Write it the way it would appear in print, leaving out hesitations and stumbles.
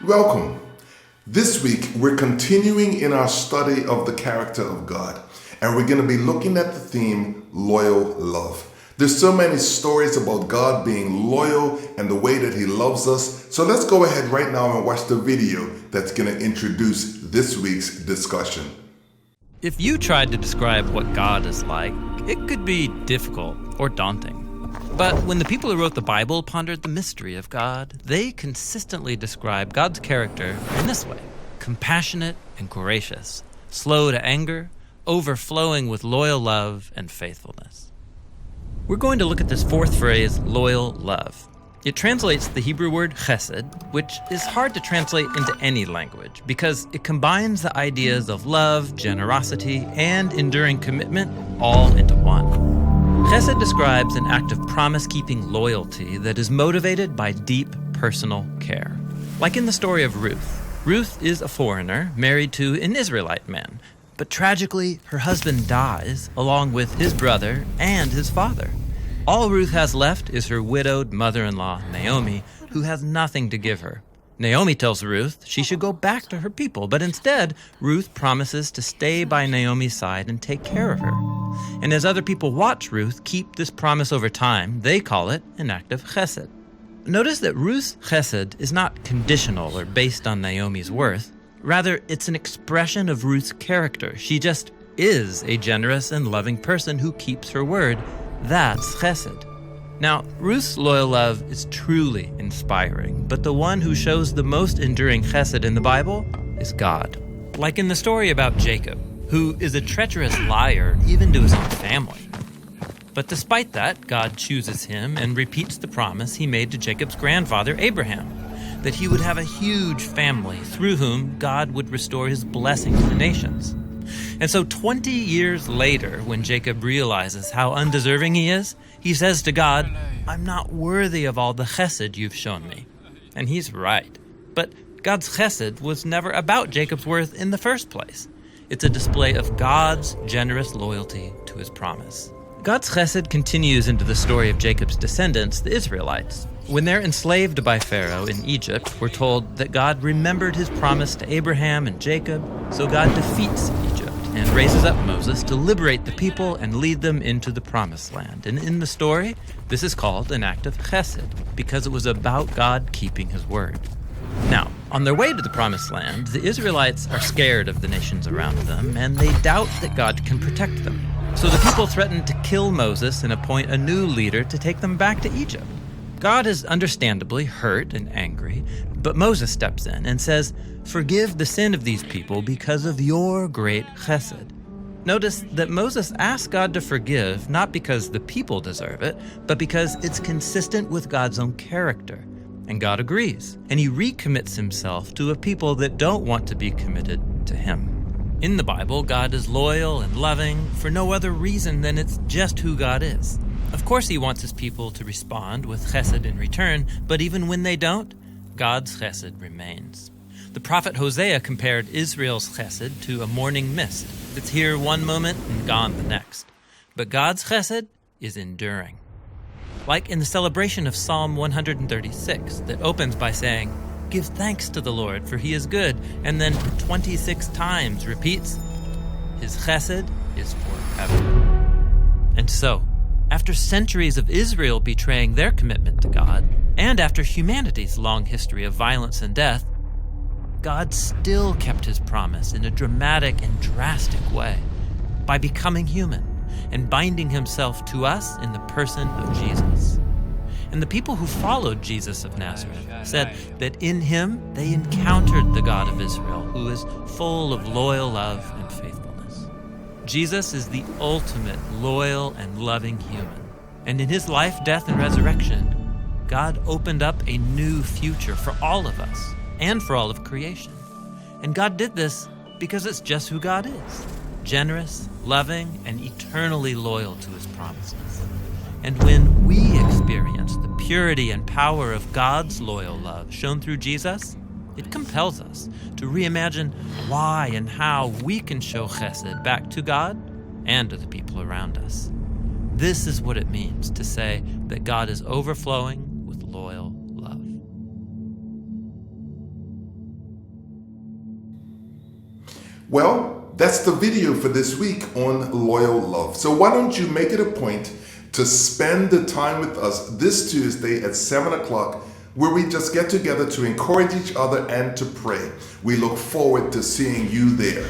Welcome. This week, we're continuing in our study of the character of God, and we're going to be looking at the theme, loyal love. There's so many stories about God being loyal and the way that He loves us. So let's go ahead right now and watch the video that's going to introduce this week's discussion. If you tried to describe what God is like, it could be difficult or daunting. But when the people who wrote the Bible pondered the mystery of God, they consistently describe God's character in this way: compassionate and gracious, slow to anger, overflowing with loyal love and faithfulness. We're going to look at this fourth phrase, loyal love. It translates the Hebrew word chesed, which is hard to translate into any language because it combines the ideas of love, generosity, and enduring commitment all into one. Chesed describes an act of promise-keeping loyalty that is motivated by deep personal care. Like in the story of Ruth. Ruth is a foreigner married to an Israelite man, but tragically, her husband dies along with his brother and his father. All Ruth has left is her widowed mother-in-law, Naomi, who has nothing to give her. Naomi tells Ruth she should go back to her people, but instead, Ruth promises to stay by Naomi's side and take care of her. And as other people watch Ruth keep this promise over time, they call it an act of chesed. Notice that Ruth's chesed is not conditional or based on Naomi's worth. Rather, it's an expression of Ruth's character. She just is a generous and loving person who keeps her word. That's chesed. Now, Ruth's loyal love is truly inspiring, but the one who shows the most enduring chesed in the Bible is God. Like in the story about Jacob, who is a treacherous liar even to his own family. But despite that, God chooses him and repeats the promise he made to Jacob's grandfather, Abraham, that he would have a huge family through whom God would restore his blessing to the nations. And so 20 years later, when Jacob realizes how undeserving he is, he says to God, "I'm not worthy of all the chesed you've shown me." And he's right. But God's chesed was never about Jacob's worth in the first place. It's a display of God's generous loyalty to his promise. God's chesed continues into the story of Jacob's descendants, the Israelites. When they're enslaved by Pharaoh in Egypt, we're told that God remembered his promise to Abraham and Jacob, so God defeats Egypt and raises up Moses to liberate the people and lead them into the promised land. And in the story, this is called an act of chesed because it was about God keeping his word. Now, on their way to the promised land, the Israelites are scared of the nations around them, and they doubt that God can protect them. So the people threaten to kill Moses and appoint a new leader to take them back to Egypt. God is understandably hurt and angry, but Moses steps in and says, "Forgive the sin of these people because of your great chesed." Notice that Moses asks God to forgive not because the people deserve it, but because it's consistent with God's own character. And God agrees, and he recommits himself to a people that don't want to be committed to him. In the Bible, God is loyal and loving for no other reason than it's just who God is. Of course, he wants his people to respond with chesed in return, but even when they don't, God's chesed remains. The prophet Hosea compared Israel's chesed to a morning mist that's here one moment and gone the next. But God's chesed is enduring. Like in the celebration of Psalm 136 that opens by saying, "Give thanks to the Lord, for he is good," and then 26 times repeats, "His chesed is forever." And so, after centuries of Israel betraying their commitment to God, and after humanity's long history of violence and death, God still kept his promise in a dramatic and drastic way by becoming human and binding himself to us in the person of Jesus. And the people who followed Jesus of Nazareth said that in him they encountered the God of Israel, who is full of loyal love and faithfulness. Jesus is the ultimate loyal and loving human. And in his life, death, and resurrection, God opened up a new future for all of us and for all of creation. And God did this because it's just who God is: generous, loving, and eternally loyal to his promises. And when we experience the purity and power of God's loyal love shown through Jesus, it compels us to reimagine why and how we can show chesed back to God and to the people around us. This is what it means to say that God is overflowing with loyal love. Well, that's the video for this week on loyal love. So why don't you make it a point to spend the time with us this Tuesday at 7 o'clock, where we just get together to encourage each other and to pray. We look forward to seeing you there.